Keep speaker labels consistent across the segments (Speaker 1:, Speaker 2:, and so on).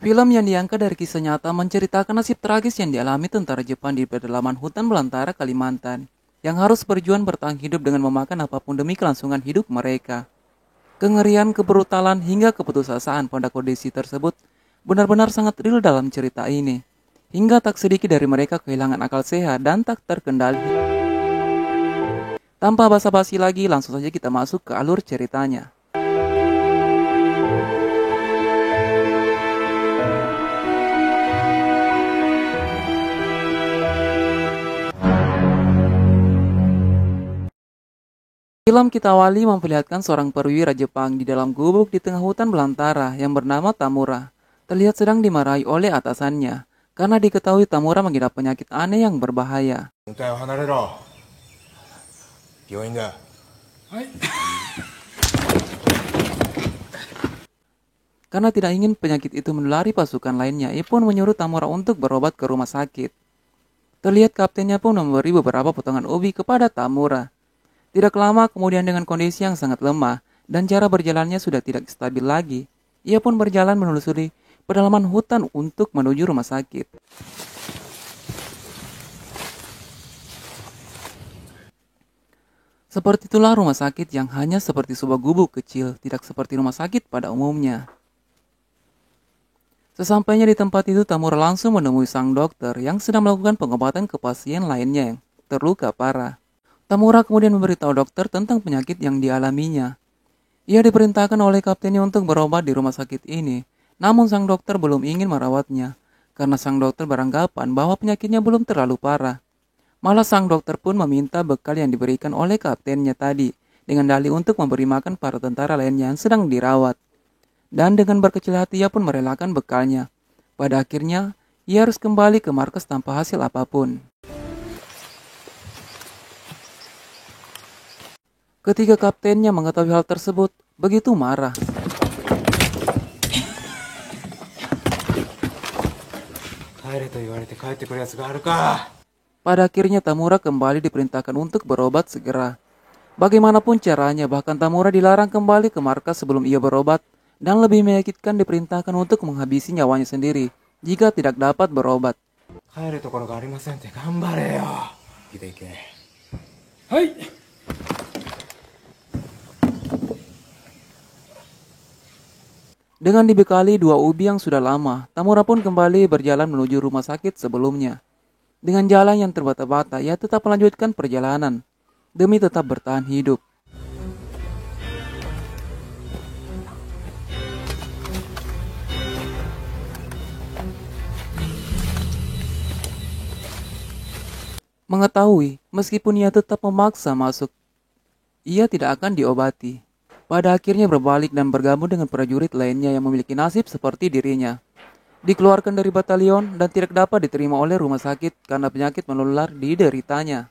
Speaker 1: Film yang diangkat dari kisah nyata menceritakan nasib tragis yang dialami tentara Jepang di pedalaman hutan belantara Kalimantan, yang harus berjuang bertahan hidup dengan memakan apapun demi kelangsungan hidup mereka. Kengerian, kebrutalan, hingga keputusasaan pada kondisi tersebut benar-benar sangat real dalam cerita ini. Hingga tak sedikit dari mereka kehilangan akal sehat dan tak terkendali. Tanpa basa-basi lagi, langsung saja kita masuk ke alur ceritanya. Film kita awali memperlihatkan seorang perwira Jepang di dalam gubuk di tengah hutan belantara yang bernama Tamura. Terlihat sedang dimarahi oleh atasannya, karena diketahui Tamura mengidap penyakit aneh yang berbahaya.
Speaker 2: 向かいを離れろ。病院だ。
Speaker 1: Karena tidak ingin penyakit itu menulari pasukan lainnya, ia pun menyuruh Tamura untuk berobat ke rumah sakit. Terlihat kaptennya pun memberi beberapa potongan ubi kepada Tamura. Tidak lama kemudian dengan kondisi yang sangat lemah dan cara berjalannya sudah tidak stabil lagi, ia pun berjalan menelusuri pedalaman hutan untuk menuju rumah sakit. Seperti itulah rumah sakit yang hanya seperti sebuah gubuk kecil, tidak seperti rumah sakit pada umumnya. Sesampainya di tempat itu, Tamura langsung menemui sang dokter yang sedang melakukan pengobatan ke pasien lainnya yang terluka parah. Tamura kemudian memberitahu dokter tentang penyakit yang dialaminya. Ia diperintahkan oleh kaptennya untuk berobat di rumah sakit ini, namun sang dokter belum ingin merawatnya, karena sang dokter beranggapan bahwa penyakitnya belum terlalu parah. Malah sang dokter pun meminta bekal yang diberikan oleh kaptennya tadi, dengan dalih untuk memberi makan para tentara lainnya yang sedang dirawat. Dan dengan berkecil hati ia pun merelakan bekalnya. Pada akhirnya, ia harus kembali ke markas tanpa hasil apapun. Ketika kaptennya mengetahui hal tersebut, begitu marah. Pada akhirnya Tamura kembali diperintahkan untuk berobat segera. Bagaimanapun caranya, bahkan Tamura dilarang kembali ke markas sebelum ia berobat, dan lebih menyakitkan diperintahkan untuk menghabisi nyawanya sendiri jika tidak dapat berobat. Dengan dibekali 2 ubi yang sudah lama, Tamura pun kembali berjalan menuju rumah sakit sebelumnya. Dengan jalan yang terbata-bata, ia tetap melanjutkan perjalanan demi tetap bertahan hidup. Mengetahui, meskipun ia tetap memaksa masuk, ia tidak akan diobati. Pada akhirnya berbalik dan bergabung dengan prajurit lainnya yang memiliki nasib seperti dirinya. Dikeluarkan dari batalion dan tidak dapat diterima oleh rumah sakit karena penyakit menular dideritanya.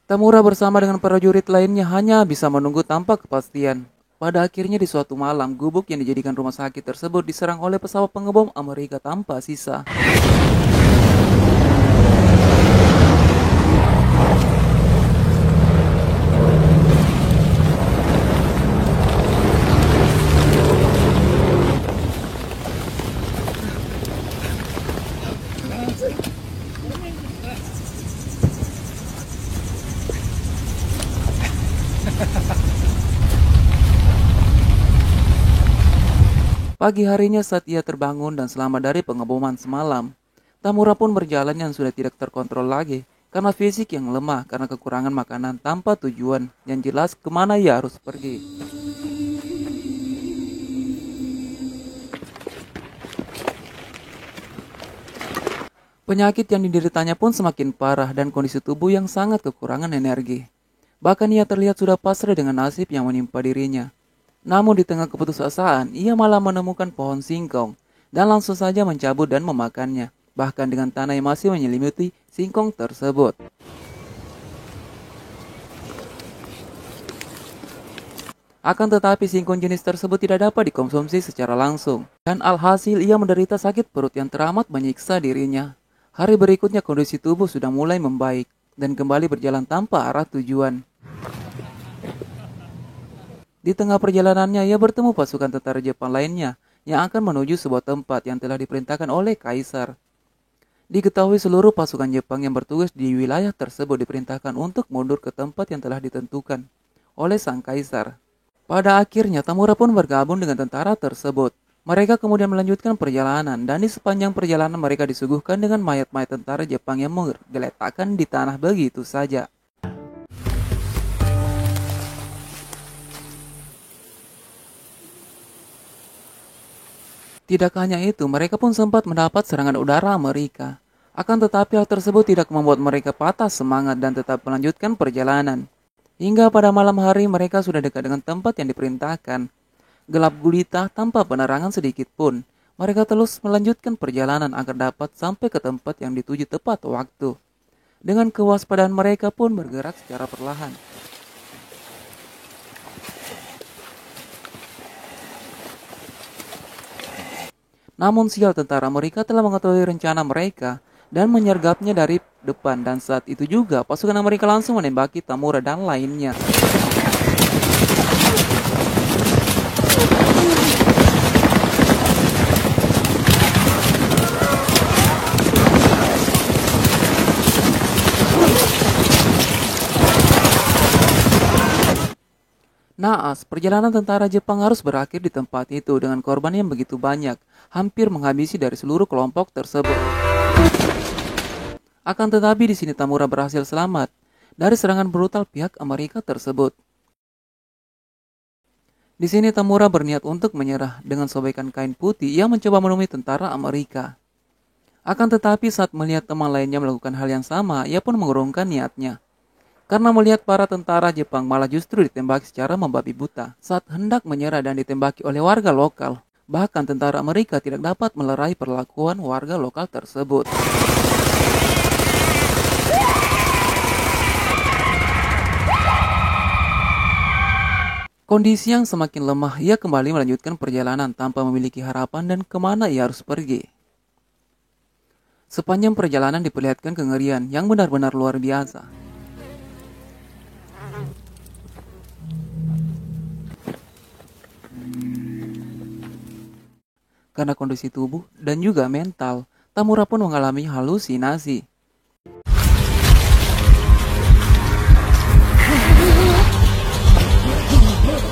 Speaker 1: Tamura bersama dengan prajurit lainnya hanya bisa menunggu tanpa kepastian. Pada akhirnya di suatu malam, gubuk yang dijadikan rumah sakit tersebut diserang oleh pesawat pengebom Amerika tanpa sisa. Pagi harinya saat ia terbangun dan selamat dari pengeboman semalam, Tamura pun berjalan yang sudah tidak terkontrol lagi karena fisik yang lemah karena kekurangan makanan tanpa tujuan yang jelas kemana ia harus pergi. Penyakit yang dideritanya pun semakin parah dan kondisi tubuh yang sangat kekurangan energi. Bahkan ia terlihat sudah pasrah dengan nasib yang menimpa dirinya. Namun di tengah keputusasaan, ia malah menemukan pohon singkong dan langsung saja mencabut dan memakannya, bahkan dengan tanah yang masih menyelimuti singkong tersebut. Akan tetapi singkong jenis tersebut tidak dapat dikonsumsi secara langsung, dan alhasil ia menderita sakit perut yang teramat menyiksa dirinya. Hari berikutnya kondisi tubuh sudah mulai membaik, dan kembali berjalan tanpa arah tujuan. Di tengah perjalanannya, ia bertemu pasukan tentara Jepang lainnya yang akan menuju sebuah tempat yang telah diperintahkan oleh kaisar. Diketahui seluruh pasukan Jepang yang bertugas di wilayah tersebut diperintahkan untuk mundur ke tempat yang telah ditentukan oleh sang kaisar. Pada akhirnya Tamura pun bergabung dengan tentara tersebut. Mereka kemudian melanjutkan perjalanan dan di sepanjang perjalanan mereka disuguhkan dengan mayat-mayat tentara Jepang yang menggeletakkan di tanah begitu saja. Tidak hanya itu, mereka pun sempat mendapat serangan udara Amerika. Akan tetapi hal tersebut tidak membuat mereka patah semangat dan tetap melanjutkan perjalanan. Hingga pada malam hari mereka sudah dekat dengan tempat yang diperintahkan. Gelap gulita tanpa penerangan sedikit pun. Mereka terus melanjutkan perjalanan agar dapat sampai ke tempat yang dituju tepat waktu. Dengan kewaspadaan mereka pun bergerak secara perlahan. Namun sial, tentara Amerika telah mengetahui rencana mereka dan menyergapnya dari depan, dan saat itu juga pasukan Amerika langsung menembaki Tamura dan lainnya. Naas, perjalanan tentara Jepang harus berakhir di tempat itu dengan korban yang begitu banyak, hampir menghabisi dari seluruh kelompok tersebut. Akan tetapi di sini Tamura berhasil selamat dari serangan brutal pihak Amerika tersebut. Di sini Tamura berniat untuk menyerah dengan sobekan kain putih yang mencoba menemui tentara Amerika. Akan tetapi saat melihat teman lainnya melakukan hal yang sama, ia pun mengurungkan niatnya. Karena melihat para tentara Jepang malah justru ditembaki secara membabi buta saat hendak menyerah dan ditembaki oleh warga lokal. Bahkan tentara Amerika tidak dapat melerai perlakuan warga lokal tersebut. Kondisi yang semakin lemah, ia kembali melanjutkan perjalanan tanpa memiliki harapan dan kemana ia harus pergi. Sepanjang perjalanan diperlihatkan kengerian yang benar-benar luar biasa. Karena kondisi tubuh dan juga mental, Tamura pun mengalami halusinasi.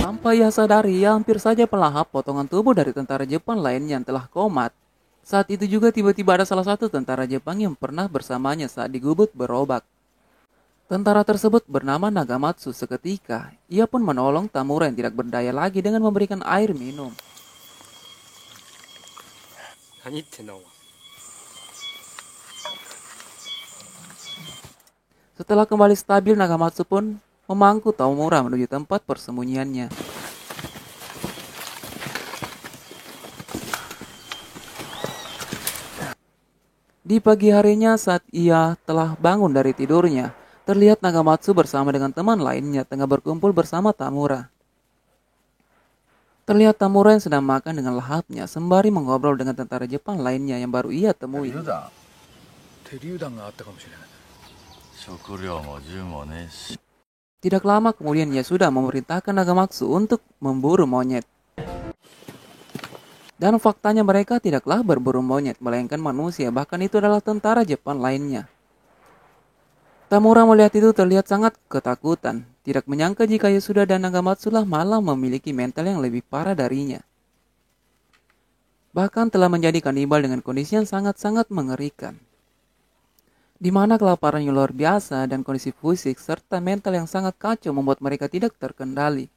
Speaker 1: Tanpa ia sadari, ia hampir saja pelahap potongan tubuh dari tentara Jepang lainnya yang telah komat. Saat itu juga tiba-tiba ada salah satu tentara Jepang yang pernah bersamanya saat digubut berobak. Tentara tersebut bernama Nagamatsu. Seketika, ia pun menolong Tamura yang tidak berdaya lagi dengan memberikan air minum. Setelah kembali stabil, Nagamatsu pun memangku Tamura menuju tempat persembunyiannya. Di pagi harinya saat ia telah bangun dari tidurnya, terlihat Nagamatsu bersama dengan teman lainnya tengah berkumpul bersama Tamura. Terlihat Tamura yang sedang makan dengan lahapnya sembari mengobrol dengan tentara Jepang lainnya yang baru ia temui. Tidak lama kemudian ia sudah memerintahkan Nagamatsu untuk memburu monyet. Dan faktanya mereka tidaklah berburu monyet, melainkan manusia, bahkan itu adalah tentara Jepang lainnya. Tamura melihat itu terlihat sangat ketakutan. Tidak menyangka jika Yasuda dan Nagamatsu lah malah memiliki mental yang lebih parah darinya. Bahkan telah menjadi kanibal dengan kondisi yang sangat-sangat mengerikan. Di mana kelaparan yang luar biasa dan kondisi fisik serta mental yang sangat kacau membuat mereka tidak terkendali.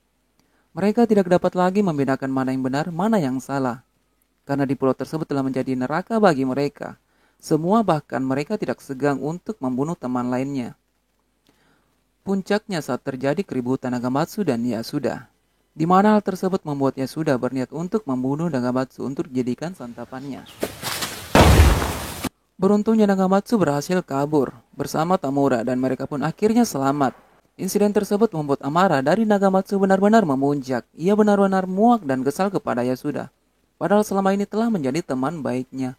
Speaker 1: Mereka tidak dapat lagi membedakan mana yang benar, mana yang salah. Karena di pulau tersebut telah menjadi neraka bagi mereka. Semua bahkan mereka tidak segan untuk membunuh teman lainnya. Puncaknya saat terjadi keributan Nagamatsu dan Yasuda, di mana hal tersebut membuat Yasuda berniat untuk membunuh Nagamatsu untuk dijadikan santapannya. Beruntungnya Nagamatsu berhasil kabur bersama Tamura dan mereka pun akhirnya selamat. Insiden tersebut membuat amarah dari Nagamatsu benar-benar memuncak. Ia benar-benar muak dan kesal kepada Yasuda, padahal selama ini telah menjadi teman baiknya.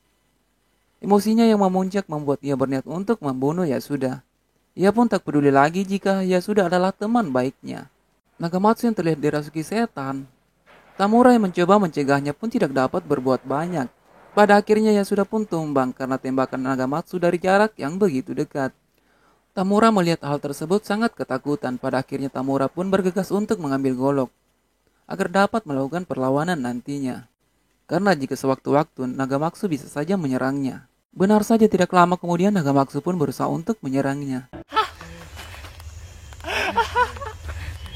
Speaker 1: Emosinya yang memuncak membuat ia berniat untuk membunuh Yasuda. Ia pun tak peduli lagi jika Yasuda adalah teman baiknya. Nagamatsu yang terlihat dirasuki setan Tamura yang mencoba mencegahnya pun tidak dapat berbuat banyak. Pada akhirnya ia sudah pun tumbang karena tembakan Nagamatsu dari jarak yang begitu dekat. Tamura melihat hal tersebut sangat ketakutan. Pada akhirnya Tamura pun bergegas untuk mengambil golok agar dapat melakukan perlawanan nantinya. Karena jika sewaktu-waktu Nagamatsu bisa saja menyerangnya. Benar saja tidak lama kemudian Nagamatsu pun berusaha untuk menyerangnya.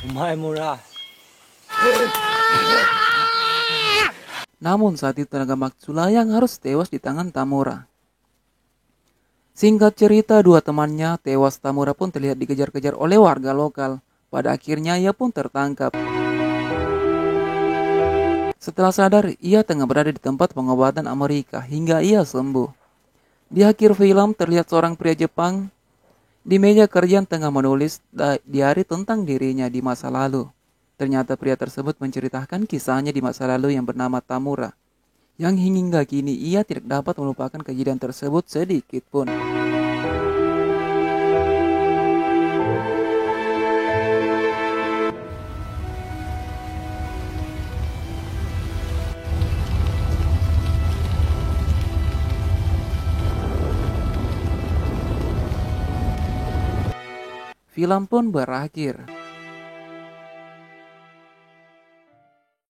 Speaker 2: お前もな。
Speaker 1: Namun saat itu Nagamatsu lah yang harus tewas di tangan Tamura. Singkat cerita, dua temannya tewas. Tamura pun terlihat dikejar-kejar oleh warga lokal. Pada akhirnya ia pun tertangkap. Setelah sadar, ia tengah berada di tempat pengobatan Amerika hingga ia sembuh. Di akhir film terlihat seorang pria Jepang di meja kerja yang tengah menulis diari tentang dirinya di masa lalu. Ternyata pria tersebut menceritakan kisahnya di masa lalu yang bernama Tamura, yang hingga kini ia tidak dapat melupakan kejadian tersebut sedikit pun. Film pun berakhir.